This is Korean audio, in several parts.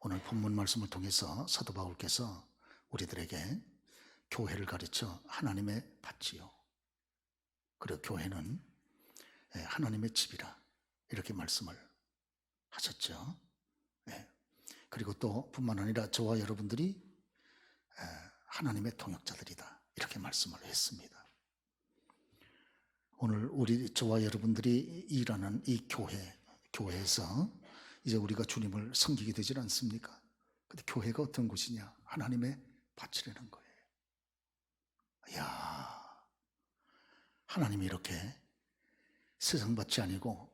오늘 본문 말씀을 통해서 사도 바울께서 우리들에게 교회를 가르쳐 하나님의 밭이요, 그리고 교회는 하나님의 집이라 이렇게 말씀을 하셨죠. 그리고 또 뿐만 아니라 저와 여러분들이 하나님의 통역자들이다 이렇게 말씀을 했습니다. 오늘 저와 여러분들이 일하는 이 교회에서 이제 우리가 주님을 섬기게 되질 않습니까? 근데 교회가 어떤 곳이냐? 하나님의 밭이라는 거예요. 이야, 하나님이 이렇게 세상 밭이 아니고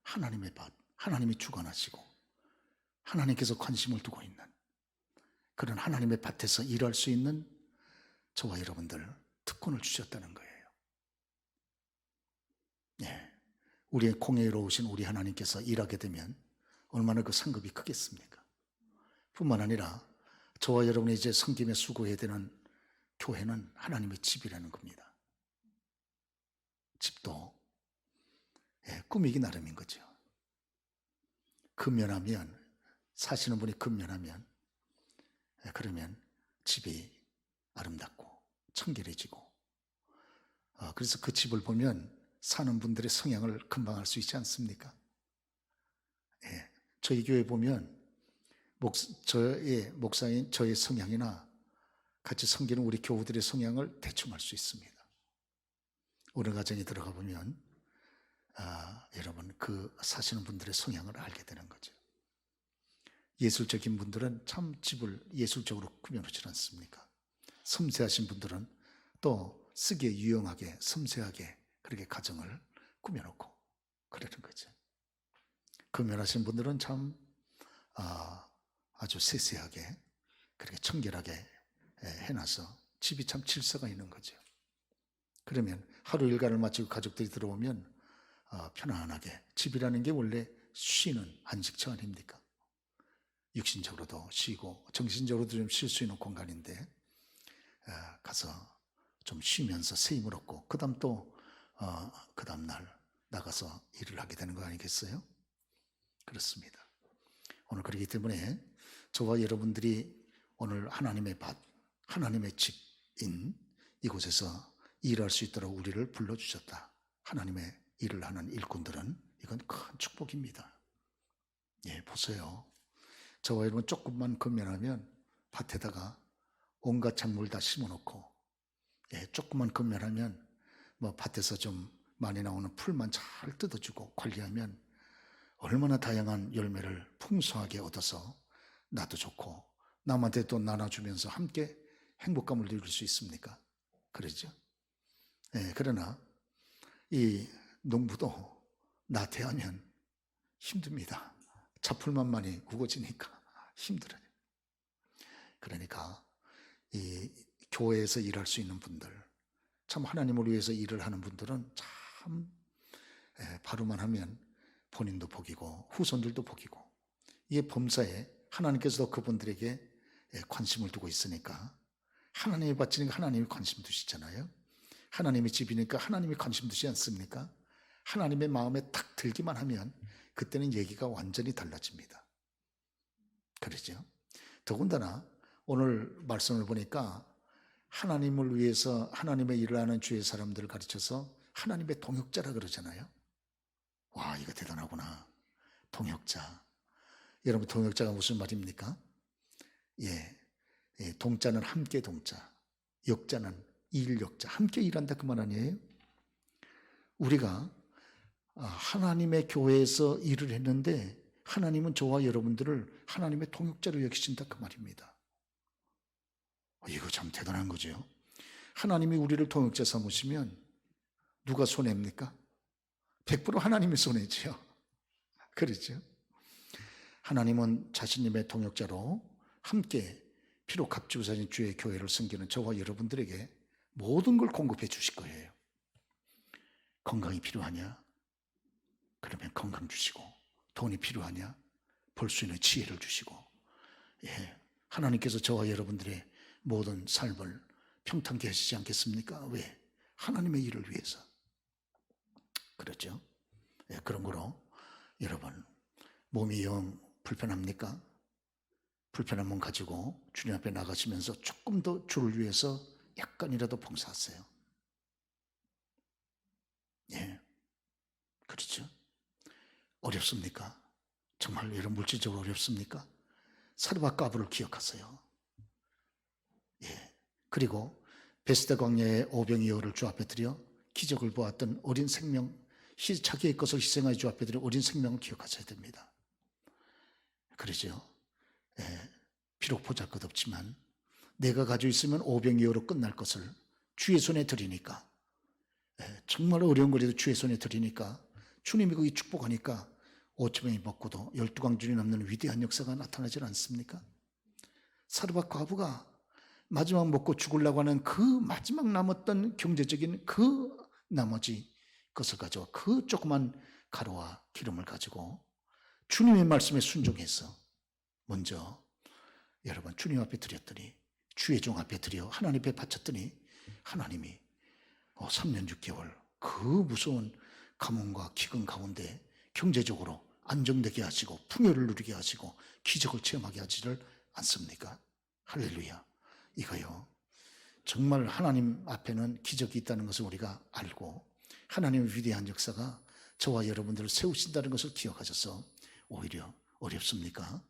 하나님의 밭, 하나님이 주관하시고 하나님께서 관심을 두고 있는 그런 하나님의 밭에서 일할 수 있는 저와 여러분들 특권을 주셨다는 거예요. 우리의 공의로우신 우리 하나님께서 일하게 되면 얼마나 그 상급이 크겠습니까? 뿐만 아니라 저와 여러분이 이제 섬김에 수고해야 되는 교회는 하나님의 집이라는 겁니다. 집도 꾸미기 나름인 거죠. 근면하면, 사시는 분이 근면하면, 그러면 집이 아름답고 청결해지고, 그래서 그 집을 보면 사는 분들의 성향을 금방 알 수 있지 않습니까? 저희 교회 보면 저의 목사인 저의 성향이나 같이 섬기는 우리 교우들의 성향을 대충 알 수 있습니다. 어느 가정에 들어가 보면 여러분 그 사시는 분들의 성향을 알게 되는 거죠. 예술적인 분들은 참 집을 예술적으로 꾸며놓지 않습니까? 섬세하신 분들은 또 쓰기에 유용하게 섬세하게 그렇게 가정을 꾸며놓고 그러는 거죠. 근면하신 분들은 참 아주 세세하게 그렇게 청결하게 해놔서 집이 참 질서가 있는 거죠. 그러면 하루 일과를 마치고 가족들이 들어오면 편안하게, 집이라는 게 원래 쉬는 안식처 아닙니까? 육신적으로도 쉬고 정신적으로도 좀 쉴 수 있는 공간인데 가서 좀 쉬면서 새 힘을 얻고 그 다음 또 그 다음 날 나가서 일을 하게 되는 거 아니겠어요? 그렇습니다. 오늘 그렇기 때문에 저와 여러분들이 오늘 하나님의 밭, 하나님의 집인 이곳에서 일할 수 있도록 우리를 불러주셨다. 하나님의 일을 하는 일꾼들은 이건 큰 축복입니다. 보세요. 저와 여러분 조금만 근면하면 밭에다가 온갖 작물 다 심어놓고 조금만 근면하면 뭐 밭에서 좀 많이 나오는 풀만 잘 뜯어주고 관리하면 얼마나 다양한 열매를 풍성하게 얻어서 나도 좋고 남한테 또 나눠주면서 함께 행복감을 누릴 수 있습니까? 그러죠? 그러나 이 농부도 나태하면 힘듭니다. 잡풀만 많이 우거지니까 힘들어요. 그러니까 이 교회에서 일할 수 있는 분들, 참 하나님을 위해서 일을 하는 분들은 참 바로만 하면 본인도 복이고 후손들도 복이고, 이게 범사에 하나님께서도 그분들에게 관심을 두고 있으니까 하나님이 바치니까 하나님이 관심 두시잖아요. 하나님이 집이니까 하나님이 관심 두시지 않습니까? 하나님의 마음에 딱 들기만 하면 그때는 얘기가 완전히 달라집니다. 그러죠? 더군다나 오늘 말씀을 보니까 하나님을 위해서 하나님의 일을 하는 주의 사람들을 가르쳐서 하나님의 동역자라 그러잖아요. 와, 이거 대단하구나. 동역자. 여러분, 동역자가 무슨 말입니까? 동자는 함께 동자, 역자는 일역자, 함께 일한다 그 말 아니에요? 우리가 하나님의 교회에서 일을 했는데 하나님은 저와 여러분들을 하나님의 동역자로 여기신다 그 말입니다. 이거 참 대단한 거죠. 하나님이 우리를 동역자 삼으시면 누가 손해입니까? 100% 하나님이 손해지요. 그렇죠? 하나님은 자신님의 동역자로 함께 피로 값지고 사신 주의 교회를 섬기는 저와 여러분들에게 모든 걸 공급해 주실 거예요. 건강이 필요하냐? 그러면 건강 주시고, 돈이 필요하냐? 벌 수 있는 지혜를 주시고, 하나님께서 저와 여러분들의 모든 삶을 평탄케 하시지 않겠습니까? 왜? 하나님의 일을 위해서. 그렇죠? 그런 거로 여러분, 몸이 영 불편합니까? 불편한 문 가지고 주님 앞에 나가시면서 조금 더 주를 위해서 약간이라도 봉사하세요. 예, 그렇죠. 어렵습니까? 정말 여러분 물질적으로 어렵습니까? 사르밧 과부를 기억하세요. 예, 그리고 베스다 광야의 오병이어를 주 앞에 드려 기적을 보았던 어린 생명, 자기의 것을 희생하여 주 앞에 드려 어린 생명을 기억하셔야 됩니다. 그러죠. 예, 비록 보잘것없지만 내가 가지고 있으면 오병이어로 끝날 것을 주의 손에 드리니까, 예, 정말 어려운 거라도 주의 손에 드리니까 주님이 거기 축복하니까 5,000명이 먹고도 12광줄이 넘는 위대한 역사가 나타나지 않습니까? 사르밧 과부가 마지막 먹고 죽으려고 하는 그 마지막 남았던 경제적인 그 나머지 것을 가지고 그 조그만 가루와 기름을 가지고 주님의 말씀에 순종해서 먼저 여러분 주님 앞에 드렸더니, 주의 종 앞에 드려 하나님 앞에 바쳤더니 하나님이 3년 6개월 그 무서운 가뭄과 기근 가운데 경제적으로 안정되게 하시고 풍요를 누리게 하시고 기적을 체험하게 하지를 않습니까? 할렐루야. 이거요, 정말 하나님 앞에는 기적이 있다는 것을 우리가 알고 하나님의 위대한 역사가 저와 여러분들을 세우신다는 것을 기억하셔서 오히려 어렵습니까?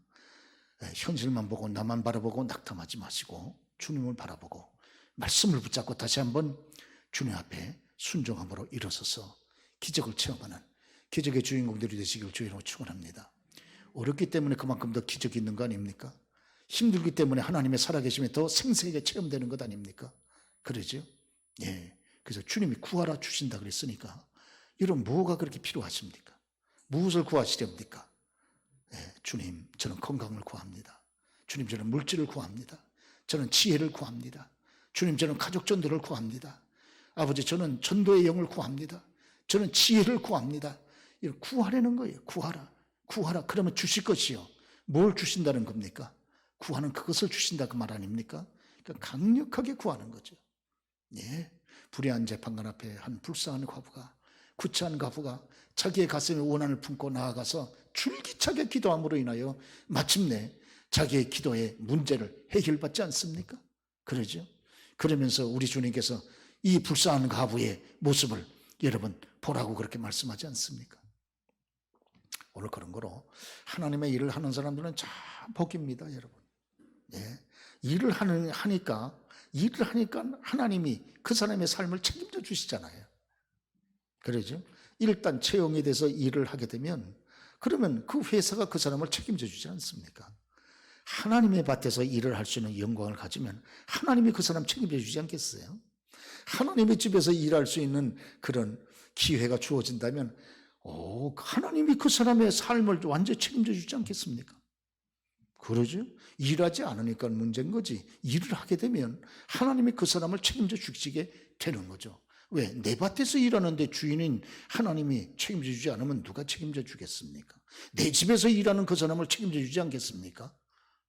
현실만 보고 나만 바라보고 낙담하지 마시고 주님을 바라보고 말씀을 붙잡고 다시 한번 주님 앞에 순종함으로 일어서서 기적을 체험하는 기적의 주인공들이 되시길 주의로 축원합니다. 어렵기 때문에 그만큼 더 기적이 있는 거 아닙니까? 힘들기 때문에 하나님의 살아계심이 더 생생하게 체험되는 것 아닙니까? 그러죠? 예. 그래서 주님이 구하라 주신다 그랬으니까 이런 뭐가 그렇게 필요하십니까? 무엇을 구하시렵니까? 예, 주님, 저는 건강을 구합니다. 주님, 저는 물질을 구합니다. 저는 지혜를 구합니다. 주님, 저는 가족 전도를 구합니다. 아버지, 저는 전도의 영을 구합니다. 저는 지혜를 구합니다. 이걸 구하라는 거예요. 구하라. 구하라. 그러면 주실 것이요. 뭘 주신다는 겁니까? 구하는 그것을 주신다 그 말 아닙니까? 그러니까 강력하게 구하는 거죠. 예. 불의한 재판관 앞에 한 불쌍한 과부가, 구차한 과부가 자기의 가슴에 원한을 품고 나아가서 줄기차게 기도함으로 인하여 마침내 자기의 기도의 문제를 해결받지 않습니까? 그러죠. 그러면서 우리 주님께서 이 불쌍한 과부의 모습을 여러분 보라고 그렇게 말씀하지 않습니까? 오늘 그런 거로 하나님의 일을 하는 사람들은 참 복입니다, 여러분. 예. 일을 하니까 하나님이 그 사람의 삶을 책임져 주시잖아요. 그러죠? 일단 채용이 돼서 일을 하게 되면 그러면 그 회사가 그 사람을 책임져 주지 않습니까? 하나님의 밭에서 일을 할 수 있는 영광을 가지면 하나님이 그 사람 책임져 주지 않겠어요? 하나님의 집에서 일할 수 있는 그런 기회가 주어진다면 하나님이 그 사람의 삶을 완전히 책임져 주지 않겠습니까? 그러죠? 일하지 않으니까 문제인 거지. 일을 하게 되면 하나님이 그 사람을 책임져 주시게 되는 거죠. 왜? 내 밭에서 일하는데 주인인 하나님이 책임져 주지 않으면 누가 책임져 주겠습니까? 내 집에서 일하는 그 사람을 책임져 주지 않겠습니까?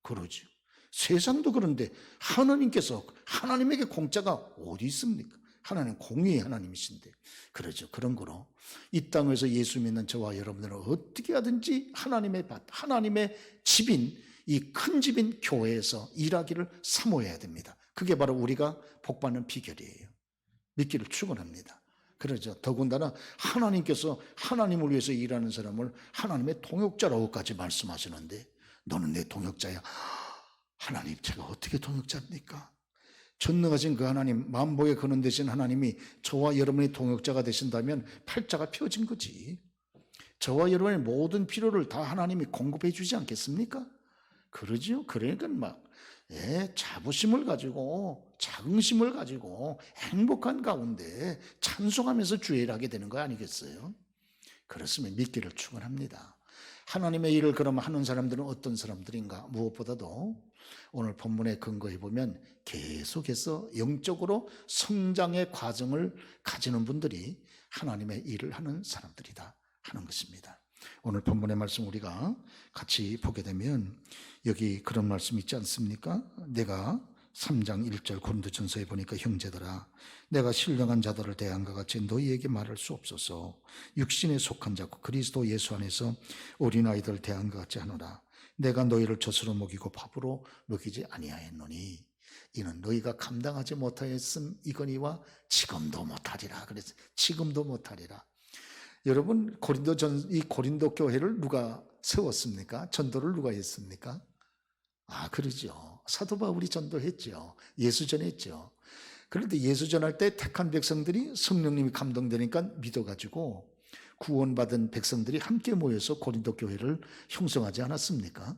그러죠. 세상도 그런데 하나님께서, 하나님에게 공짜가 어디 있습니까? 하나님 공의의 하나님이신데. 그러죠. 그런 거로 이 땅에서 예수 믿는 저와 여러분들은 어떻게 하든지 하나님의 밭, 하나님의 집인 이 큰 집인 교회에서 일하기를 사모해야 됩니다. 그게 바로 우리가 복받는 비결이에요. 믿기를 축원합니다. 그러죠. 더군다나 하나님께서 하나님을 위해서 일하는 사람을 하나님의 동역자라고까지 말씀하시는데 너는 내 동역자야. 하나님, 제가 어떻게 동역자입니까? 전능하신 그 하나님, 만복에 거는 되신 하나님이 저와 여러분의 동역자가 되신다면 팔자가 펴진 거지. 저와 여러분의 모든 필요를 다 하나님이 공급해 주지 않겠습니까? 그러죠. 그러니까 자부심을 가지고, 자긍심을 가지고 행복한 가운데 찬송하면서 주의를 하게 되는 거 아니겠어요? 그렇으면 믿기를 축원합니다. 하나님의 일을 그럼 하는 사람들은 어떤 사람들인가? 무엇보다도 오늘 본문에 근거해 보면 계속해서 영적으로 성장의 과정을 가지는 분들이 하나님의 일을 하는 사람들이다 하는 것입니다. 오늘 본문의 말씀 우리가 같이 보게 되면 여기 그런 말씀 있지 않습니까? 내가 3장 1절 고린도전서에 보니까 형제들아 내가 신령한 자들을 대한과 같이 너희에게 말할 수 없어서 육신에 속한 자고 그리스도 예수 안에서 어린아이들 대한과 같이 하노라. 내가 너희를 젖으로 먹이고 밥으로 먹이지 아니하였노니 이는 너희가 감당하지 못하였음이거니와 지금도 못하리라. 그래서 지금도 못하리라. 여러분, 이 고린도 교회를 누가 세웠습니까? 전도를 누가 했습니까? 그러죠. 사도 바울이 전도했죠. 예수 전했죠. 그런데 예수 전할 때 택한 백성들이 성령님이 감동되니까 믿어가지고 구원받은 백성들이 함께 모여서 고린도 교회를 형성하지 않았습니까?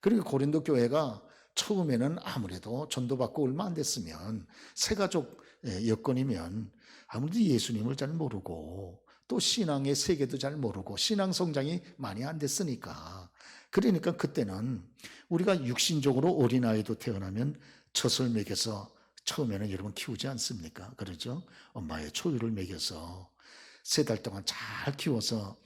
그러니까 고린도 교회가 처음에는 아무래도 전도받고 얼마 안 됐으면 새가족 여건이면 아무래도 예수님을 잘 모르고 또 신앙의 세계도 잘 모르고 신앙 성장이 많이 안 됐으니까, 그러니까 그때는 우리가 육신적으로 어린아이도 태어나면 젖을 먹여서 처음에는 여러분 키우지 않습니까? 그러죠? 엄마의 초유를 먹여서 3달 동안 잘 키워서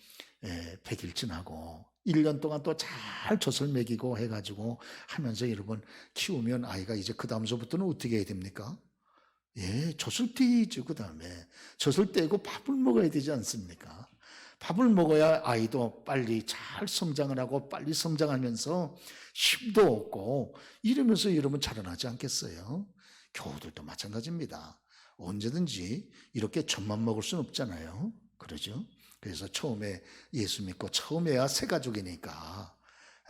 100일 지나고 1년 동안 또 잘 젖을 먹이고 해가지고 하면서 여러분 키우면 아이가 이제 그 다음서부터는 어떻게 해야 됩니까? 젖을 떼죠. 그 다음에 젖을 떼고 밥을 먹어야 되지 않습니까? 밥을 먹어야 아이도 빨리 잘 성장을 하고 빨리 성장하면서 힘도 얻고 이러면서 여러분 자라나지 않겠어요? 교우들도 마찬가지입니다. 언제든지 이렇게 젖만 먹을 수는 없잖아요. 그러죠? 그래서 처음에 예수 믿고 처음에야 새 가족이니까,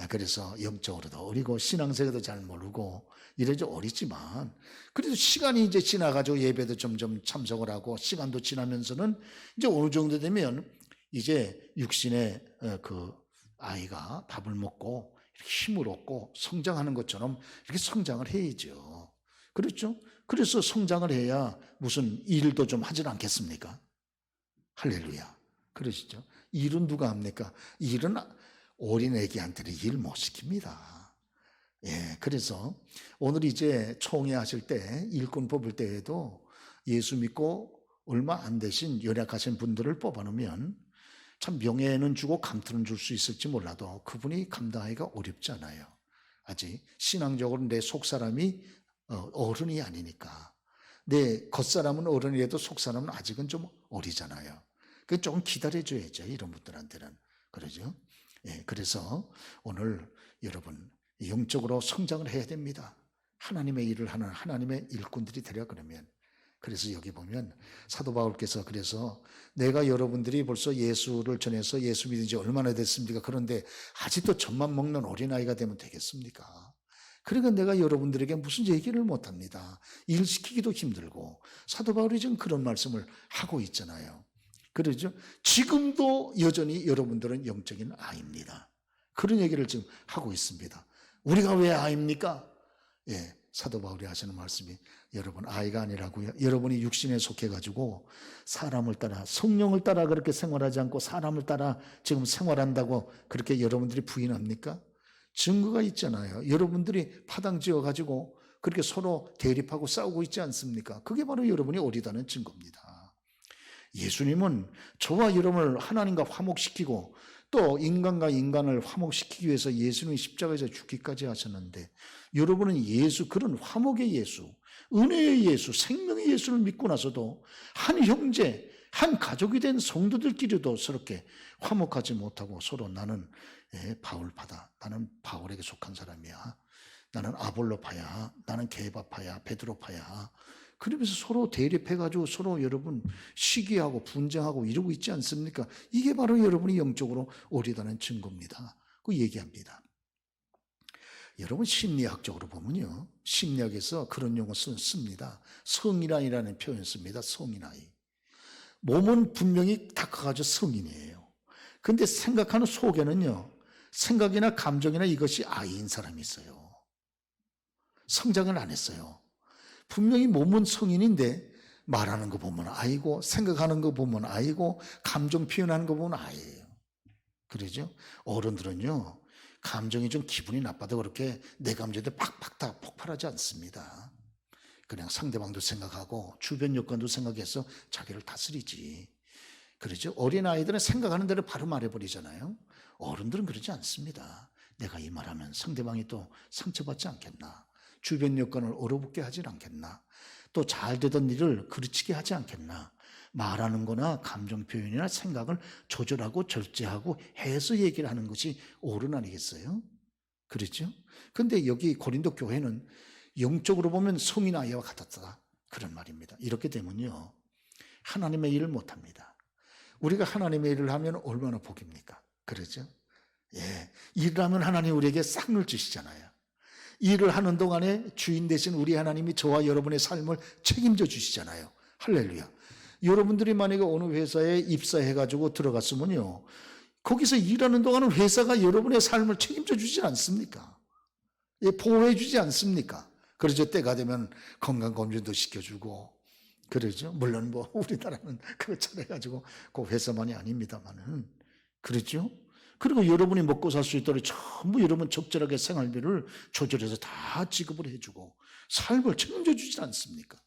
그래서 영적으로도 어리고 신앙세계도 잘 모르고 이래도 어리지만, 그래도 시간이 이제 지나가지고 예배도 점점 참석을 하고 시간도 지나면서는 이제 어느 정도 되면 이제 육신의 그 아이가 밥을 먹고 힘을 얻고 성장하는 것처럼 이렇게 성장을 해야죠. 그렇죠? 그래서 성장을 해야 무슨 일도 좀 하질 않겠습니까? 할렐루야. 그러시죠? 일은 누가 합니까? 일은 어린 애기한테는 일 못 시킵니다. 그래서 오늘 이제 총회 하실 때 일꾼 뽑을 때에도 예수 믿고 얼마 안 되신 연약하신 분들을 뽑아놓으면 참 명예는 주고 감투는 줄 수 있을지 몰라도 그분이 감당하기가 어렵잖아요. 아직 신앙적으로 내 속사람이 어른이 아니니까. 내 겉사람은 어른이라도 속사람은 아직은 좀 어리잖아요. 그 조금 기다려줘야죠. 이런 분들한테는. 그러죠? 그래서 오늘 여러분 영적으로 성장을 해야 됩니다. 하나님의 일을 하는 하나님의 일꾼들이 되려 그러면. 그래서 여기 보면 사도 바울께서 그래서 내가 여러분들이 벌써 예수를 전해서 예수 믿은 지 얼마나 됐습니까? 그런데 아직도 젖만 먹는 어린아이가 되면 되겠습니까? 그러니까 내가 여러분들에게 무슨 얘기를 못합니다. 일 시키기도 힘들고. 사도 바울이 지금 그런 말씀을 하고 있잖아요. 그러죠? 지금도 여전히 여러분들은 영적인 아이입니다. 그런 얘기를 지금 하고 있습니다. 우리가 왜 아이입니까? 사도 바울이 하시는 말씀이 여러분 아이가 아니라고요. 여러분이 육신에 속해가지고 사람을 따라 성령을 따라 그렇게 생활하지 않고 사람을 따라 지금 생활한다고 그렇게 여러분들이 부인합니까? 증거가 있잖아요. 여러분들이 파당 지어가지고 그렇게 서로 대립하고 싸우고 있지 않습니까? 그게 바로 여러분이 어리다는 증거입니다. 예수님은 저와 여러분을 하나님과 화목시키고 또 인간과 인간을 화목시키기 위해서 예수님이 십자가에서 죽기까지 하셨는데, 여러분은 그런 화목의 예수, 은혜의 예수, 생명의 예수를 믿고 나서도 한 형제, 한 가족이 된 성도들끼리도 서럽게 화목하지 못하고 서로 나는 바울파다, 나는 바울에게 속한 사람이야, 나는 아볼로파야, 나는 게바파야, 베드로파야, 그러면서 서로 대립해가지고 서로 여러분 시기하고 분쟁하고 이러고 있지 않습니까? 이게 바로 여러분이 영적으로 어리다는 증거입니다. 그 얘기합니다. 여러분 심리학적으로 보면요, 심리학에서 그런 용어 씁니다. 성인아이라는 표현 씁니다. 성인아이. 몸은 분명히 다 커가지고 성인이에요. 근데 생각하는 속에는요, 생각이나 감정이나 이것이 아이인 사람이 있어요. 성장을 안 했어요. 분명히 몸은 성인인데 말하는 거 보면 아이고, 생각하는 거 보면 아이고, 감정 표현하는 거 보면 아이예요. 그러죠? 어른들은요, 감정이 좀 기분이 나빠도 그렇게 내 감정에 팍팍 다 폭발하지 않습니다. 그냥 상대방도 생각하고 주변 여건도 생각해서 자기를 다스리지. 그러죠? 어린아이들은 생각하는 대로 바로 말해버리잖아요. 어른들은 그러지 않습니다. 내가 이 말하면 상대방이 또 상처받지 않겠나, 주변 여건을 얼어붙게 하진 않겠나, 또 잘 되던 일을 그르치게 하지 않겠나, 말하는 거나 감정 표현이나 생각을 조절하고 절제하고 해서 얘기를 하는 것이 어른 아니겠어요? 그렇죠? 근데 여기 고린도 교회는 영적으로 보면 성인 아이와 같았다. 그런 말입니다. 이렇게 되면요, 하나님의 일을 못합니다. 우리가 하나님의 일을 하면 얼마나 복입니까? 그렇죠? 예, 일을 하면 하나님 우리에게 싹을 주시잖아요. 일을 하는 동안에 주인 되신 우리 하나님이 저와 여러분의 삶을 책임져 주시잖아요. 할렐루야. 여러분들이 만약에 어느 회사에 입사해가지고 들어갔으면요, 거기서 일하는 동안은 회사가 여러분의 삶을 책임져 주지 않습니까? 예, 보호해 주지 않습니까? 그러죠. 때가 되면 건강검진도 시켜주고, 그러죠. 물론 뭐 우리나라는 그거 잘해가지고 그 회사만이 아닙니다만은, 그렇죠. 그리고 여러분이 먹고 살 수 있도록 전부 여러분 적절하게 생활비를 조절해서 다 지급을 해주고 삶을 책임져 주지 않습니까?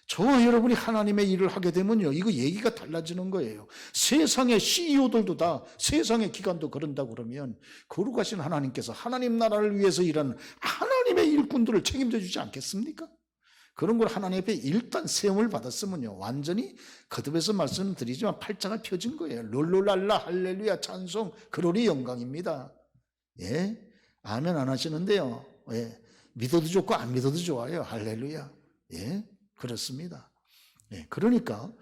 저와 여러분이 하나님의 일을 하게 되면요, 이거 얘기가 달라지는 거예요. 세상의 CEO들도 다 세상의 기관도 그런다고 그러면 거룩하신 하나님께서 하나님 나라를 위해서 일하는 하나님의 일꾼들을 책임져 주지 않겠습니까? 그런 걸 하나님 앞에 일단 세움을 받았으면요, 완전히 거듭해서 말씀드리지만 팔자가 펴진 거예요. 롤롤랄라 할렐루야 찬송 그러니 영광입니다. 예, 아멘 안 하시는데요. 예, 믿어도 좋고 안 믿어도 좋아요. 할렐루야. 예, 그렇습니다. 예, 그러니까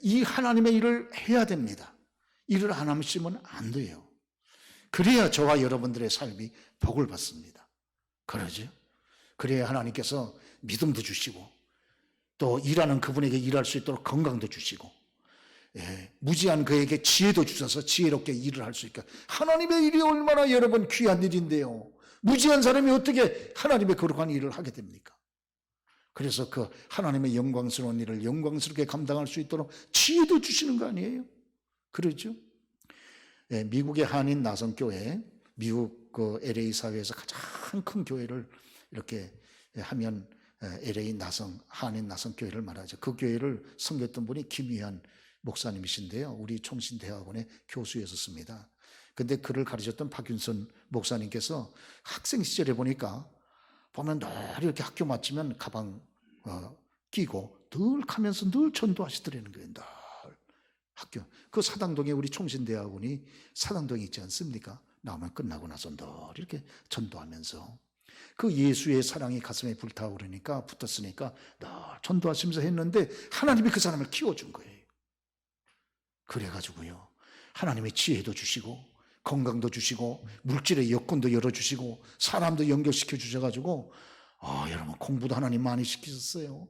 이 하나님의 일을 해야 됩니다. 일을 안 하시면 안 돼요. 그래야 저와 여러분들의 삶이 복을 받습니다. 그러죠? 그래야 하나님께서 믿음도 주시고 또 일하는 그분에게 일할 수 있도록 건강도 주시고, 예, 무지한 그에게 지혜도 주셔서 지혜롭게 일을 할 수 있게. 하나님의 일이 얼마나 여러분 귀한 일인데요, 무지한 사람이 어떻게 하나님의 거룩한 일을 하게 됩니까? 그래서 그 하나님의 영광스러운 일을 영광스럽게 감당할 수 있도록 지혜도 주시는 거 아니에요? 그러죠? 예, 미국의 한인 나성교회, 미국 그 LA 사회에서 가장 큰 교회를 이렇게 하면 LA 나성, 한인 나성교회를 말하죠. 그 교회를 섬겼던 분이 김희한 목사님이신데요, 우리 총신대학원의 교수였었습니다. 근데 그를 가르쳤던 박윤선 목사님께서 학생 시절에 보니까 보면 늘 이렇게 학교 마치면 가방 끼고 늘 가면서 늘 전도하시더라는 거예요. 늘 학교, 그 사당동에 우리 총신대학원이 사당동에 있지 않습니까? 나오면 끝나고 나서 늘 이렇게 전도하면서 그 예수의 사랑이 가슴에 불타오르니까 붙었으니까 늘 전도하시면서 했는데 하나님이 그 사람을 키워준 거예요. 그래가지고요, 하나님의 지혜도 주시고 건강도 주시고 물질의 여건도 열어주시고 사람도 연결시켜 주셔가지고 여러분 공부도 하나님 많이 시키셨어요.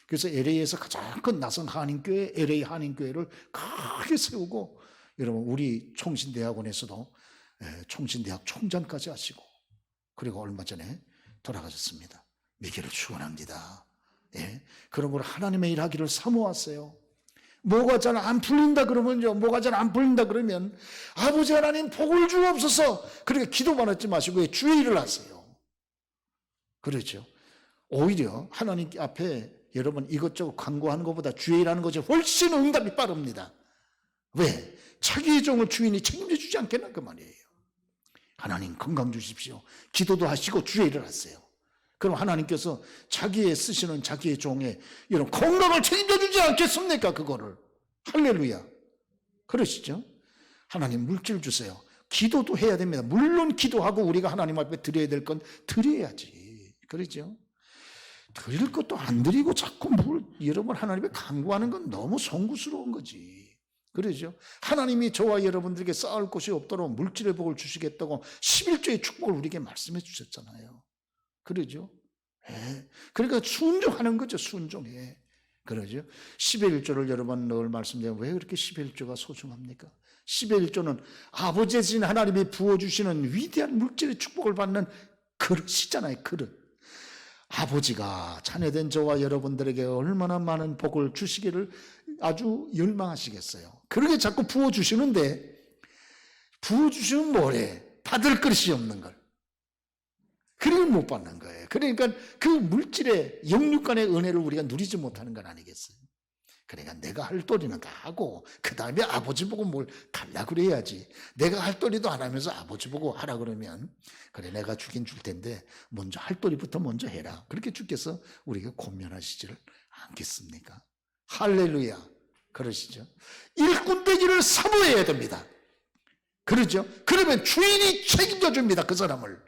그래서 LA에서 가장 큰 나성 한인교회, LA 한인교회를 크게 세우고, 여러분 우리 총신대학원에서도 총신대학 총장까지 하시고, 그리고 얼마 전에 돌아가셨습니다. 미기를 축원합니다. 예, 그런 걸 하나님의 일하기를 사모하세요. 뭐가 잘 안 풀린다 그러면요, 뭐가 잘 안 풀린다 그러면 아버지 하나님 복을 주옵소서, 그렇게 기도만 하지 마시고 주의 일을 하세요. 그렇죠? 오히려 하나님 앞에 여러분 이것저것 광고하는 것보다 주의 일하는 것이 훨씬 응답이 빠릅니다. 왜? 자기의 종을 주인이 책임져 주지 않겠나 그 말이에요. 하나님 건강 주십시오, 기도도 하시고 주의 일을 하세요. 그럼 하나님께서 자기의 쓰시는 자기의 종의 이런 건강을 책임져 주지 않겠습니까? 그거를. 할렐루야. 그러시죠? 하나님 물질 주세요. 기도도 해야 됩니다. 물론 기도하고 우리가 하나님 앞에 드려야 될 건 드려야지. 그러죠? 드릴 것도 안 드리고 자꾸 뭘 여러분 하나님에 간구하는 건 너무 송구스러운 거지. 그러죠? 하나님이 저와 여러분들에게 쌓을 곳이 없도록 물질의 복을 주시겠다고 11조의 축복을 우리에게 말씀해 주셨잖아요. 그러죠? 예. 그러니까 순종하는 거죠. 순종해. 그러죠? 11조를 여러분 늘 말씀드리면 왜 그렇게 11조가 소중합니까? 11조는 아버지이신 하나님이 부어주시는 위대한 물질의 축복을 받는 그릇이잖아요. 그릇. 아버지가 자녀된 저와 여러분들에게 얼마나 많은 복을 주시기를 아주 열망하시겠어요. 그렇게 자꾸 부어주시는데, 부어주시면 뭐래? 받을 그릇이 없는 걸. 그걸 못 받는 거예요. 그러니까 그 물질의 영육간의 은혜를 우리가 누리지 못하는 건 아니겠어요? 그러니까 내가 할 도리는 다 하고 그 다음에 아버지 보고 뭘 달라 그래야지. 내가 할 도리도 안 하면서 아버지 보고 하라 그러면, 그래 내가 주긴 줄 텐데 먼저 할 도리부터 먼저 해라, 그렇게 주께서 우리가 권면하시지를 않겠습니까? 할렐루야. 그러시죠? 일꾼 되기를 사모해야 됩니다. 그러죠? 그러면 주인이 책임져 줍니다. 그 사람을.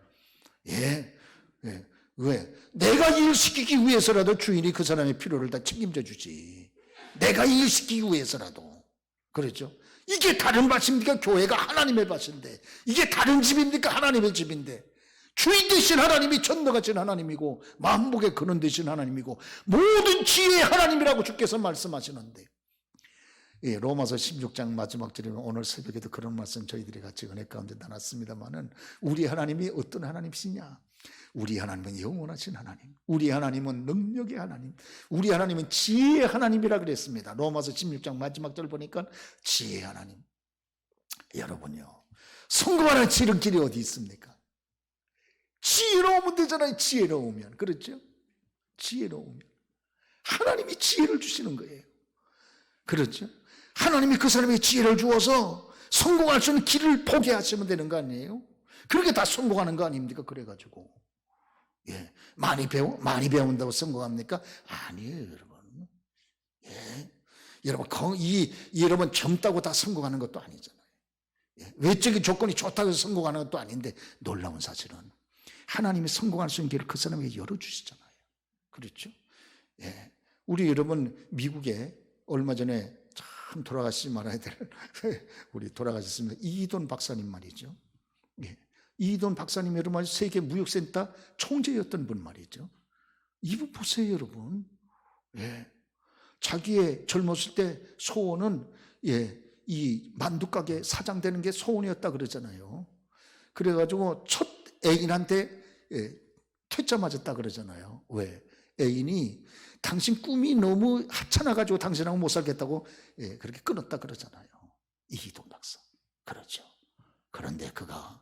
예, 예. 왜? 내가 일시키기 위해서라도 주인이 그 사람의 필요를 다 책임져 주지. 내가 일시키기 위해서라도. 그렇죠? 이게 다른 밭입니까? 교회가 하나님의 밭인데. 이게 다른 집입니까? 하나님의 집인데. 주인 되신 하나님이 전능하신 하나님이고 만복의 근원 되신 하나님이고 모든 지혜의 하나님이라고 주께서 말씀하시는데, 예, 로마서 16장 마지막 절에 오늘 새벽에도 그런 말씀 저희들이 같이 은혜 가운데 나눴습니다만은, 우리 하나님이 어떤 하나님이시냐? 우리 하나님은 영원하신 하나님, 우리 하나님은 능력의 하나님, 우리 하나님은 지혜의 하나님이라 그랬습니다. 로마서 16장 마지막 절 보니까 지혜의 하나님. 여러분요, 성공하는 지름길이 어디 있습니까? 지혜로우면 되잖아요. 지혜로우면. 그렇죠? 지혜로우면. 하나님이 지혜를 주시는 거예요. 그렇죠? 하나님이 그 사람에게 지혜를 주어서 성공할 수 있는 길을 보게 하시면 되는 거 아니에요? 그렇게 다 성공하는 거 아닙니까? 그래가지고. 예. 많이 배운다고 성공합니까? 아니에요, 여러분. 예. 여러분, 여러분 젊다고 다 성공하는 것도 아니잖아요. 예. 외적인 조건이 좋다고 해서 성공하는 것도 아닌데, 놀라운 사실은 하나님이 성공할 수 있는 길을 그 사람에게 열어주시잖아요. 그렇죠? 예. 우리 여러분, 미국에 얼마 전에 참 돌아가시지 말아야 될, 우리 돌아가셨습니다. 이돈 박사님 말이죠. 예. 이돈 박사님 여러분, 세계 무역센터 총재였던 분 말이죠. 이분 보세요, 여러분. 예. 자기의 젊었을 때 소원은, 예, 이 만두가게 사장 되는 게 소원이었다 그러잖아요. 그래가지고 첫 애인한테, 예, 퇴짜 맞았다 그러잖아요. 왜? 애인이 당신 꿈이 너무 하찮아가지고 당신하고 못 살겠다고, 예, 그렇게 끊었다 그러잖아요. 이희동 박사. 그렇죠. 그런데 그가,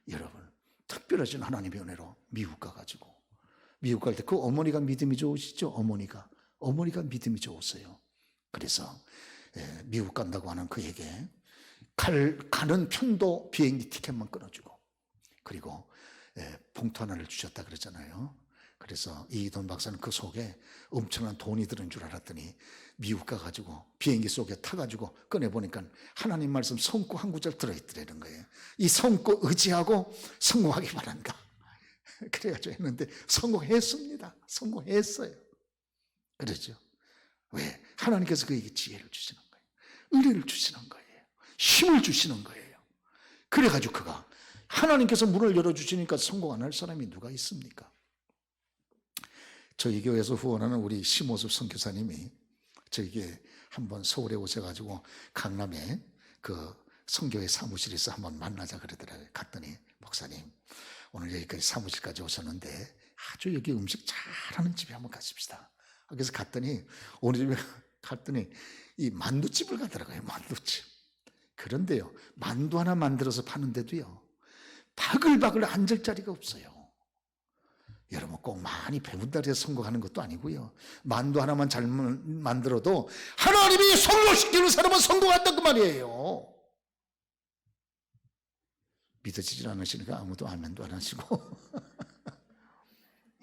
여러분, 특별하신 하나님의 은혜로 미국 가가지고, 미국 갈 때 그 어머니가 믿음이 좋으시죠? 어머니가 믿음이 좋으세요. 그래서, 예, 미국 간다고 하는 그에게 가는 편도 비행기 티켓만 끊어주고, 그리고, 예, 봉투 하나를 주셨다 그러잖아요. 그래서 이돈 박사는 그 속에 엄청난 돈이 들은 줄 알았더니 미국 가가지고 비행기 속에 타가지고 꺼내보니까 하나님 말씀 성구 한 구절 들어있더라는 거예요. 이 성구 의지하고 성공하기 바란다. 그래가지고 했는데 성공했습니다. 성공했어요. 그렇죠? 왜? 하나님께서 그에게 지혜를 주시는 거예요. 의뢰를 주시는 거예요. 힘을 주시는 거예요. 그래가지고 그가, 하나님께서 문을 열어주시니까 성공 안 할 사람이 누가 있습니까? 저희 교회에서 후원하는 우리 심호섭 선교사님이 저에게 한번 서울에 오셔가지고 강남에 그 선교회 사무실에서 한번 만나자 그러더라고요. 갔더니, 목사님, 오늘 여기까지 사무실까지 오셨는데 아주 여기 음식 잘하는 집에 한번 가십시다. 그래서 갔더니, 어느 집에 갔더니 이 만두집을 가더라고요. 만두집. 그런데요, 만두 하나 만들어서 파는데도요, 바글바글 앉을 자리가 없어요. 여러분, 꼭 많이 배운다고 해서 성공하는 것도 아니고요. 만두 하나만 잘 만들어도 하나님이 성공시키는 사람은 성공한다 그 말이에요. 믿어지질 않으시니까 아무도 아멘도 안 하시고.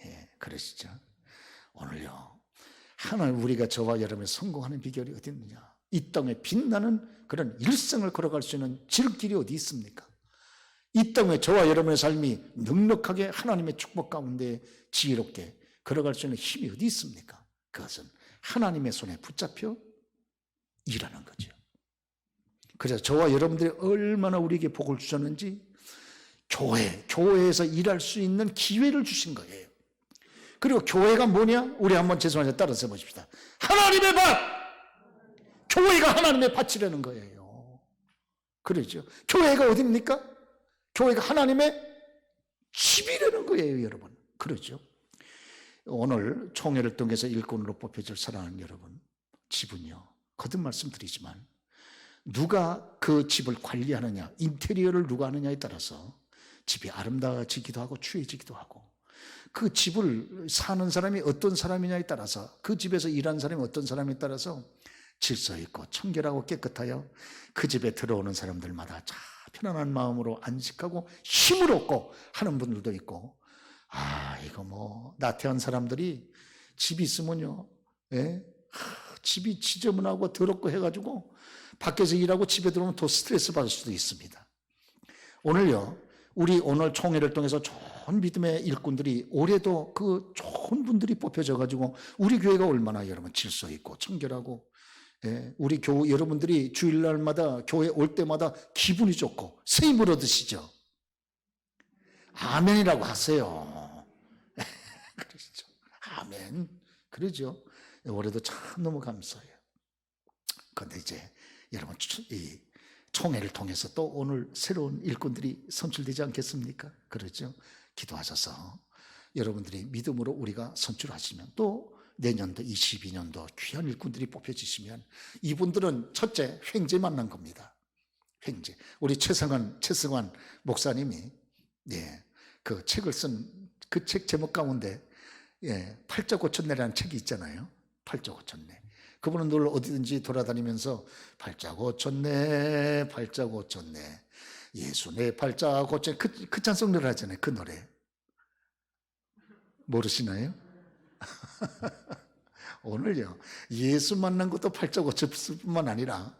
예, 그러시죠. 오늘요, 하나님, 우리가 저와 여러분의 성공하는 비결이 어디 있느냐? 이 땅에 빛나는 그런 일생을 걸어갈 수 있는 지름길이 어디 있습니까? 이 땅에 저와 여러분의 삶이 넉넉하게 하나님의 축복 가운데 지혜롭게 걸어갈 수 있는 힘이 어디 있습니까? 그것은 하나님의 손에 붙잡혀 일하는 거죠. 그래서 저와 여러분들이 얼마나 우리에게 복을 주셨는지 교회에서 일할 수 있는 기회를 주신 거예요. 그리고 교회가 뭐냐? 우리 한번 죄송하지만 따라서 해보십시다. 하나님의 밭! 교회가 하나님의 밭이라는 거예요. 그러죠. 교회가 어디입니까? 교회가 하나님의 집이라는 거예요, 여러분. 그러죠. 오늘 총회를 통해서 일꾼으로 뽑혀질 사랑하는 여러분, 집은요, 거듭 말씀드리지만 누가 그 집을 관리하느냐, 인테리어를 누가 하느냐에 따라서 집이 아름다워지기도 하고 추해지기도 하고, 그 집을 사는 사람이 어떤 사람이냐에 따라서, 그 집에서 일하는 사람이 어떤 사람에 따라서 질서 있고 청결하고 깨끗하여 그 집에 들어오는 사람들마다 참 편안한 마음으로 안식하고 힘을 얻고 하는 분들도 있고, 이거 뭐 나태한 사람들이 집이 있으면요, 예? 집이 지저분하고 더럽고 해가지고 밖에서 일하고 집에 들어오면 더 스트레스 받을 수도 있습니다. 오늘요, 우리 오늘 총회를 통해서 좋은 믿음의 일꾼들이 올해도 그 좋은 분들이 뽑혀져 가지고 우리 교회가 얼마나 여러분 질서 있고 청결하고, 예, 우리 교우 여러분들이 주일날마다 교회 올 때마다 기분이 좋고 새 힘을 얻으시죠. 아멘이라고 하세요. 그러시죠. 아멘. 그러죠. 올해도 참 너무 감사해요. 그런데 이제 여러분 이 총회를 통해서 또 오늘 새로운 일꾼들이 선출되지 않겠습니까? 그렇죠. 기도하셔서 여러분들이 믿음으로 우리가 선출하시면 또 내년도 22년도 귀한 일꾼들이 뽑혀지시면 이분들은 첫째 횡재 만난 겁니다. 횡재. 우리 최성환 목사님이, 예, 그 책을 쓴 그 책 제목 가운데, 예, 팔자 고쳤네라는 책이 있잖아요. 팔자 고쳤네. 그분은 늘 어디든지 돌아다니면서 팔자 고쳤네, 팔자 고쳤네, 예수 내 팔자 고쳤네, 그 찬송 노래 하잖아요. 그 노래 모르시나요? 오늘요, 예수 만난 것도 팔자 고쳤을 뿐만 아니라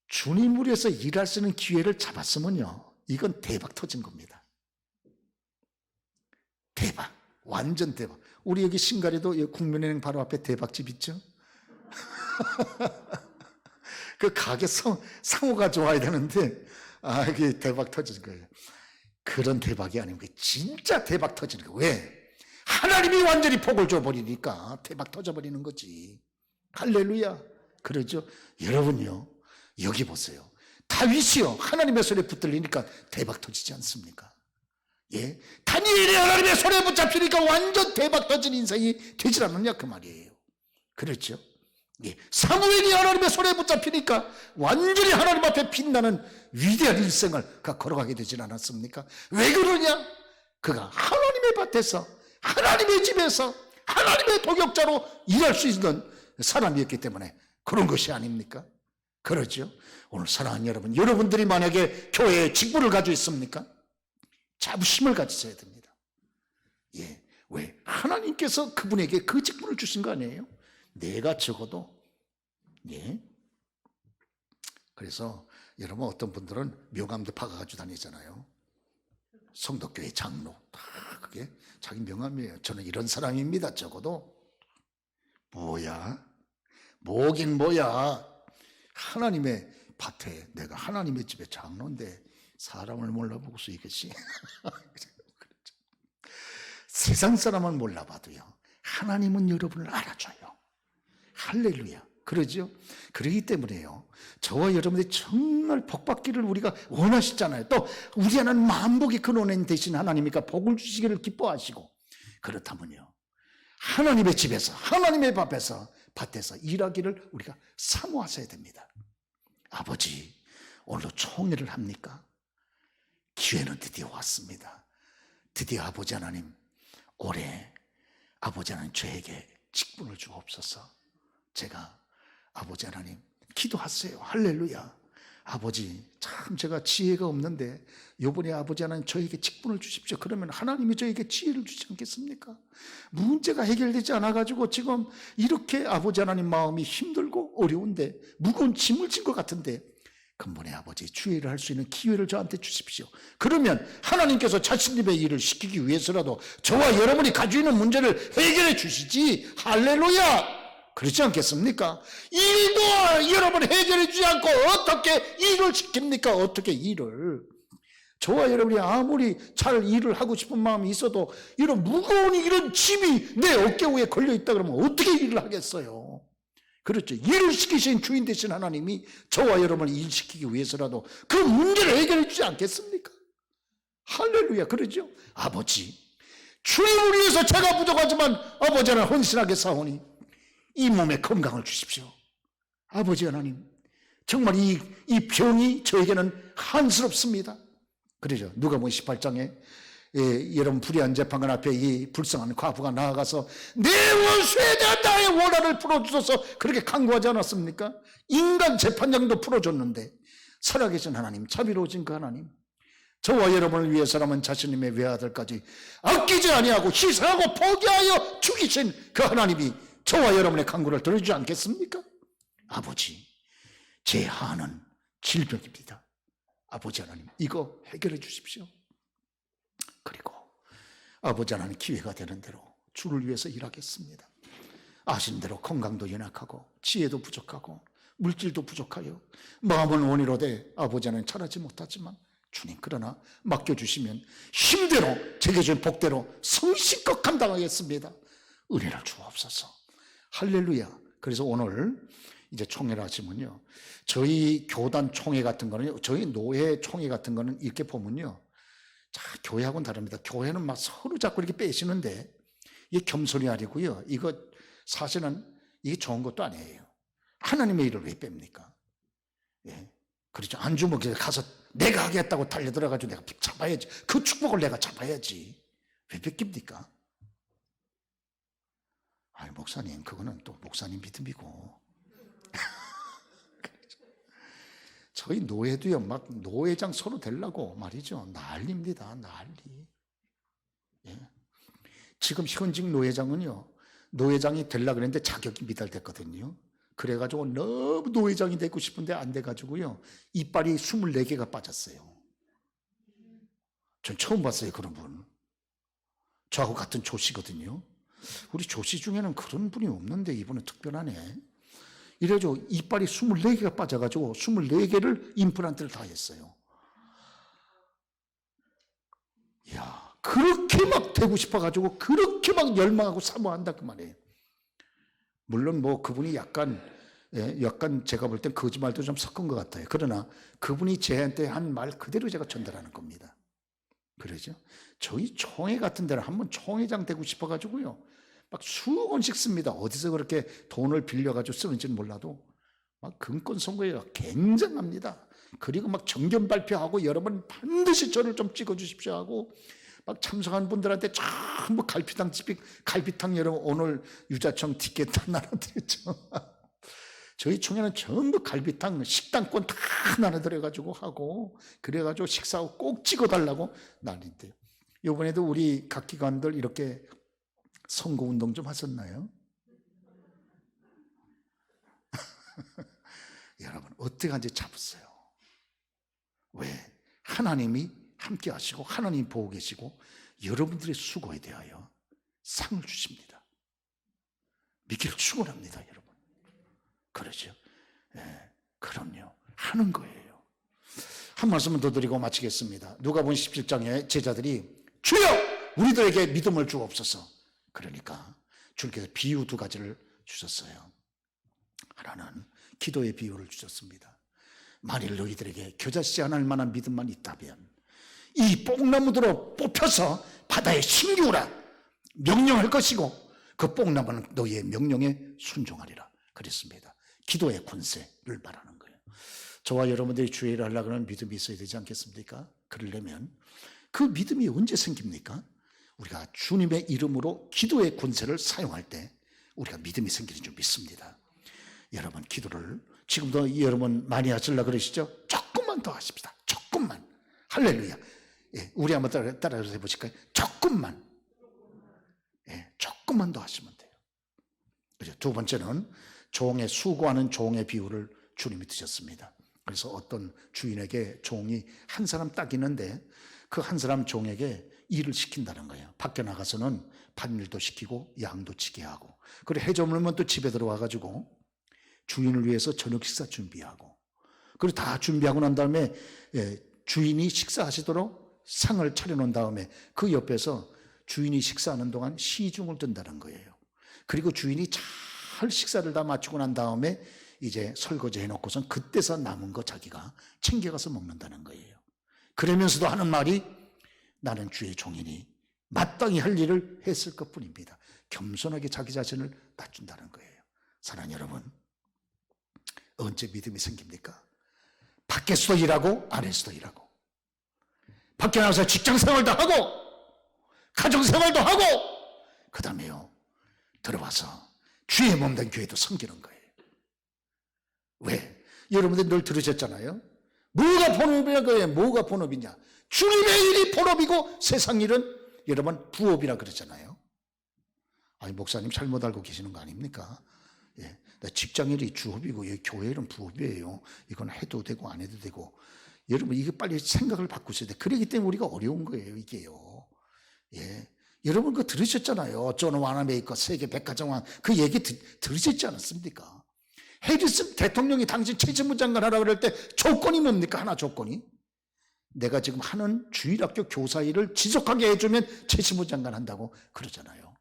주님을 위해서 일할 수 있는 기회를 잡았으면요, 이건 대박 터진 겁니다. 대박, 완전 대박. 우리 여기 신갈에도 국민은행 바로 앞에 대박집 있죠? 그 가게 상호가 좋아야 되는데, 이게 대박 터지는 거예요. 그런 대박이 아니고 진짜 대박 터지는 거예요. 왜? 하나님이 완전히 복을 줘버리니까 대박 터져버리는 거지. 할렐루야. 그러죠? 여러분요, 여기 보세요. 다윗이요, 하나님의 손에 붙들리니까 대박 터지지 않습니까? 예, 다니엘이 하나님의 손에 붙잡히니까 완전 대박 터진 인생이 되질 않느냐 그 말이에요. 그렇죠? 예, 사무엘이 하나님의 손에 붙잡히니까 완전히 하나님 앞에 빛나는 위대한 일생을 걸어가게 되질 않았습니까? 왜 그러냐? 그가 하나님의 밭에서, 하나님의 집에서, 하나님의 동역자로 일할 수 있는 사람이었기 때문에 그런 것이 아닙니까? 그렇죠? 오늘 사랑하는 여러분, 여러분들이 만약에 교회에 직분을 가지고 있습니까? 자부심을 가지셔야 됩니다. 예, 왜? 하나님께서 그분에게 그 직분을 주신 거 아니에요? 내가 적어도, 예. 그래서 여러분, 어떤 분들은 명함도 박아가지고 다니잖아요. 성덕교회 장로, 다 그게 자기 명함이에요. 저는 이런 사람입니다. 적어도 뭐야? 뭐긴 뭐야? 하나님의 밭에, 내가 하나님의 집에 장로인데 사람을 몰라보고서 이것이 세상 사람은 몰라봐도요, 하나님은 여러분을 알아줘요. 할렐루야. 그러죠? 그러기 때문에요, 저와 여러분들이 정말 복받기를 우리가 원하시잖아요. 또 우리 하나님 만복의 근원인 대신 하나님이니까 복을 주시기를 기뻐하시고, 그렇다면요, 하나님의 집에서, 하나님의 밭에서 일하기를 우리가 사모하셔야 됩니다. 아버지, 오늘도 총회를 합니까? 기회는 드디어 왔습니다. 드디어 아버지 하나님, 올해 아버지 하나님 저에게 직분을 주옵소서. 제가 아버지 하나님 기도하세요. 할렐루야. 아버지, 참 제가 지혜가 없는데 이번에 아버지 하나님 저에게 직분을 주십시오. 그러면 하나님이 저에게 지혜를 주지 않겠습니까? 문제가 해결되지 않아가지고 지금 이렇게 아버지 하나님 마음이 힘들고 어려운데, 무거운 짐을 진 것 같은데, 근본에 아버지 주의를 할 수 있는 기회를 저한테 주십시오. 그러면 하나님께서 자신님의 일을 시키기 위해서라도 저와 여러분이 가지고 있는 문제를 해결해 주시지. 할렐루야. 그렇지 않겠습니까? 일도 여러분 해결해 주지 않고 어떻게 일을 시킵니까? 어떻게 일을? 저와 여러분이 아무리 잘 일을 하고 싶은 마음이 있어도 이런 무거운 이런 짐이 내 어깨 위에 걸려있다 그러면 어떻게 일을 하겠어요? 그렇죠. 일을 시키신 주인 되신 하나님이 저와 여러분을 일시키기 위해서라도 그 문제를 해결해 주지 않겠습니까? 할렐루야. 그러죠? 아버지, 주님을 위해서 제가 부족하지만 아버지 하나님 헌신하게 사오니 이 몸에 건강을 주십시오. 아버지 하나님, 정말 이 병이 저에게는 한스럽습니다. 그러죠. 누가복음 18장에 여러분 불의한 재판관 앞에 이 불쌍한 과부가 나아가서 내 원수에 대한 나의 원한을 풀어주소서 그렇게 간구하지 않았습니까? 인간 재판장도 풀어줬는데 살아계신 하나님, 자비로우신 그 하나님, 저와 여러분을 위해서라면 자신님의 외아들까지 아끼지 아니하고 희생하고 포기하여 죽이신 그 하나님이 저와 여러분의 간구를 들어주지 않겠습니까? 아버지, 제 한은 질병입니다. 아버지 하나님, 이거 해결해 주십시오. 그리고 아버지 하나님, 기회가 되는 대로 주를 위해서 일하겠습니다. 아신 대로 건강도 연약하고 지혜도 부족하고 물질도 부족하여 마음은 원이로되 아버지 하나님 잘하지 못하지만 주님, 그러나 맡겨주시면 힘대로 제게 준 복대로 성실껏 감당하겠습니다. 은혜를 주옵소서. 할렐루야. 그래서 오늘 이제 총회를 하시면요, 저희 교단 총회 같은 거는, 저희 노회 총회 같은 거는 이렇게 보면요, 자, 교회하고는 다릅니다. 교회는 막 서로 자꾸 이렇게 빼시는데 이게 겸손이 아니고요, 이거 사실은 이게 좋은 것도 아니에요. 하나님의 일을 왜 뺍니까? 예. 그렇죠. 안주먹에 가서 내가 하겠다고 달려들어가지고 내가 잡아야지. 그 축복을 내가 잡아야지. 왜 뺏깁니까? 아니, 목사님, 그거는 또 목사님 믿음이고. 저희 노예도요, 막 노회장 서로 되려고 말이죠. 난리입니다, 난리. 예. 지금 현직 노회장은요, 노회장이 되려고 했는데 자격이 미달됐거든요. 그래가지고 너무 노회장이 되고 싶은데 안 돼가지고요, 이빨이 24개가 빠졌어요. 전 처음 봤어요, 그런 분. 저하고 같은 조씨거든요. 우리 조씨 중에는 그런 분이 없는데 이분은 특별하네. 이래가지고 이빨이 24개가 빠져가지고 24개를 임플란트를 다 했어요. 이야, 그렇게 막 되고 싶어가지고 그렇게 막 열망하고 사모한다 그 말이에요. 물론 뭐 그분이 약간 제가 볼 땐 거짓말도 좀 섞은 것 같아요. 그러나 그분이 저한테 한 말 그대로 제가 전달하는 겁니다. 그러죠? 저희 총회 같은 데는 한번 총회장 되고 싶어가지고요, 막 수억 원씩 씁니다. 어디서 그렇게 돈을 빌려가지고 쓰는지는 몰라도 막 금권 선거에 굉장합니다. 그리고 막 정견 발표하고 여러분 반드시 저를 좀 찍어주십시오 하고 막 참석한 분들한테 전부 갈비탕 여러분 오늘 유자청 티켓 다 나눠드렸죠. 저희 총회는 전부 갈비탕 식당권 다 나눠드려가지고 하고, 그래가지고 식사하고 꼭 찍어달라고 난리인데요. 이번에도 우리 각 기관들 이렇게 선거운동 좀 하셨나요? 여러분, 어떻게 하는지 잡으세요. 왜? 하나님이 함께 하시고 하나님 보고 계시고 여러분들의 수고에 대하여 상을 주십니다. 믿기를 축원합니다, 여러분. 그러죠? 예, 그럼요. 하는 거예요. 한 말씀을 더 드리고 마치겠습니다. 누가복음 17장에 제자들이 주여 우리들에게 믿음을 주옵소서. 그러니까 주님께서 비유 2가지를 주셨어요. 하나는 기도의 비유를 주셨습니다. 만일 너희들에게 겨자씨 하나 할 만한 믿음만 있다면 이 뽕나무들로 뽑혀서 바다에 심기우라 명령할 것이고 그 뽕나무는 너희의 명령에 순종하리라 그랬습니다. 기도의 권세를 말하는 거예요. 저와 여러분들이 주의를 하려고 하는 믿음이 있어야 되지 않겠습니까? 그러려면 그 믿음이 언제 생깁니까? 우리가 주님의 이름으로 기도의 권세를 사용할 때 우리가 믿음이 생기는 줄 믿습니다. 여러분, 기도를 지금도 여러분 많이 하시려고 그러시죠? 조금만 더 하십시다. 조금만. 할렐루야. 예, 우리 한번 따라서 해보실까요? 조금만. 예, 조금만 더 하시면 돼요. 그죠? 2번째는 종의 수고하는 종의 비유를 주님이 드셨습니다. 그래서 어떤 주인에게 종이 한 사람 딱 있는데 그 한 사람 종에게 일을 시킨다는 거예요. 밖에 나가서는 밭일도 시키고 양도 치게 하고, 그리고 해 저물면 또 집에 들어와가지고 주인을 위해서 저녁 식사 준비하고, 그리고 다 준비하고 난 다음에 주인이 식사하시도록 상을 차려놓은 다음에 그 옆에서 주인이 식사하는 동안 시중을 든다는 거예요. 그리고 주인이 잘 식사를 다 마치고 난 다음에 이제 설거지 해놓고선 그때서 남은 거 자기가 챙겨가서 먹는다는 거예요. 그러면서도 하는 말이 나는 주의 종이니 마땅히 할 일을 했을 것뿐입니다. 겸손하게 자기 자신을 낮춘다는 거예요. 사랑하는 여러분, 언제 믿음이 생깁니까? 밖에서도 일하고 안에서도 일하고, 밖에 나가서 직장생활도 하고 가정생활도 하고 그 다음에요 들어와서 주의 몸된 교회도 섬기는 거예요. 왜? 여러분들 늘 들으셨잖아요. 뭐가 본업이라는 거예요? 뭐가 본업이냐? 주님의 일이 본업이고 세상 일은 여러분 부업이라 그러잖아요. 아니, 목사님 잘못 알고 계시는 거 아닙니까? 예, 직장일이 주업이고 교회 일은 부업이에요. 이건 해도 되고 안 해도 되고, 여러분 이게 빨리 생각을 바꾸셔야 돼. 그러기 때문에 우리가 어려운 거예요, 이게요. 예. 여러분 그거 들으셨잖아요. 존 와나메이커 세계 백화점왕 그 얘기 들으셨지 않았습니까? 해리슨 대통령이 당시 최지무 장관 하라 그럴 때 조건이 뭡니까? 하나 조건이. 내가 지금 하는 주일학교 교사 일을 지속하게 해주면 최지무 장관 한다고 그러잖아요.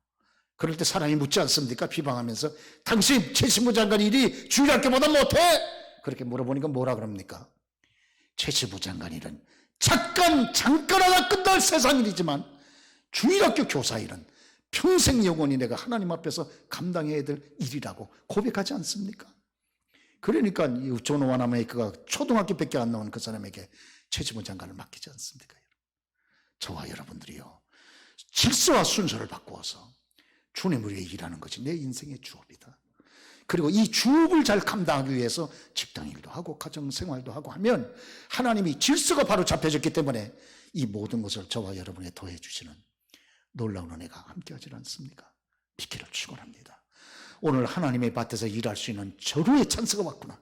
그럴 때 사람이 묻지 않습니까? 비방하면서 당신 최지무 장관 일이 주일학교보다 못해? 그렇게 물어보니까 뭐라 그럽니까? 최지무 장관 일은 잠깐 하다 끝날 세상 일이지만 주일학교 교사 일은 평생 영원히 내가 하나님 앞에서 감당해야 될 일이라고 고백하지 않습니까? 그러니까 존 와나메이커가 초등학교밖에 안 나온 그 사람에게 최지무 장관을 맡기지 않습니까? 저와 여러분들이요, 질서와 순서를 바꾸어서 주님을 위해 일하는 것이 내 인생의 주업이다. 그리고 이 주업을 잘 감당하기 위해서 직장일도 하고 가정생활도 하고 하면 하나님이 질서가 바로 잡혀졌기 때문에 이 모든 것을 저와 여러분에 더해 주시는 놀라운 은혜가 함께하지 않습니까? 비키를 축원합니다. 오늘 하나님의 밭에서 일할 수 있는 절호의 찬스가 왔구나.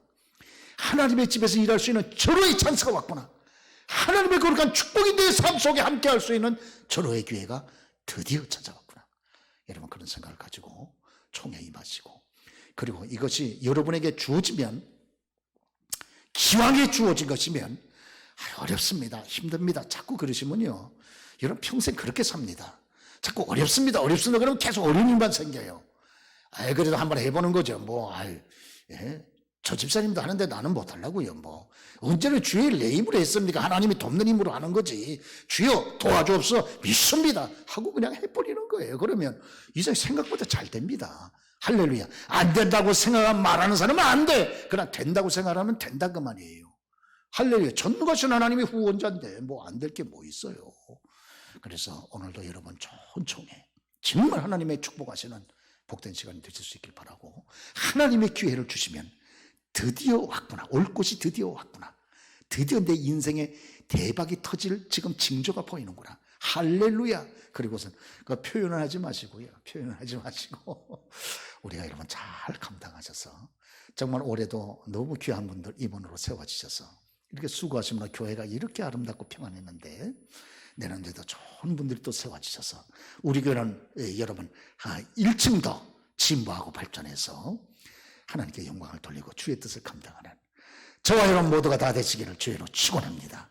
하나님의 집에서 일할 수 있는 절호의 찬스가 왔구나. 하나님의 거룩한 축복이 내 삶 속에 함께할 수 있는 절호의 기회가 드디어 찾아왔구나. 여러분 그런 생각을 가지고 총회 임하시고, 그리고 이것이 여러분에게 주어지면, 기왕에 주어진 것이면 어렵습니다, 힘듭니다 자꾸 그러시면요, 여러분 평생 그렇게 삽니다. 자꾸 어렵습니다 그러면 계속 어려운 일만 생겨요. 그래도 한번 해보는 거죠. 예? 저 집사님도 하는데 나는 못하려고요. 언제나 주의 내 힘으로 했습니까? 하나님이 돕는 힘으로 하는 거지. 주여 도와주옵소서 믿습니다 하고 그냥 해버리는 거예요. 그러면 이제 생각보다 잘 됩니다. 할렐루야. 안 된다고 생각하면 말하는 사람은 안 돼. 그냥 된다고 생각하면 된다 그 말이에요. 할렐루야. 전능하신 하나님이 후원자인데 안 될 게 뭐 있어요. 그래서 오늘도 여러분 좋은 총회, 정말 하나님의 축복하시는 복된 시간이 되실 수 있길 바라고, 하나님의 기회를 주시면 드디어 왔구나, 올 곳이 드디어 왔구나, 드디어 내 인생에 대박이 터질 지금 징조가 보이는구나. 할렐루야. 그리고선 그 표현을 하지 마시고요, 우리가 여러분 잘 감당하셔서 정말 올해도 너무 귀한 분들 임원으로 세워주셔서 이렇게 수고하시면 교회가 이렇게 아름답고 평안했는데 내년에도 좋은 분들이 또 세워주셔서 우리 교회는 여러분 1층 더 진보하고 발전해서 하나님께 영광을 돌리고 주의 뜻을 감당하는 저와 여러분 모두가 다 되시기를 주의로 축원합니다.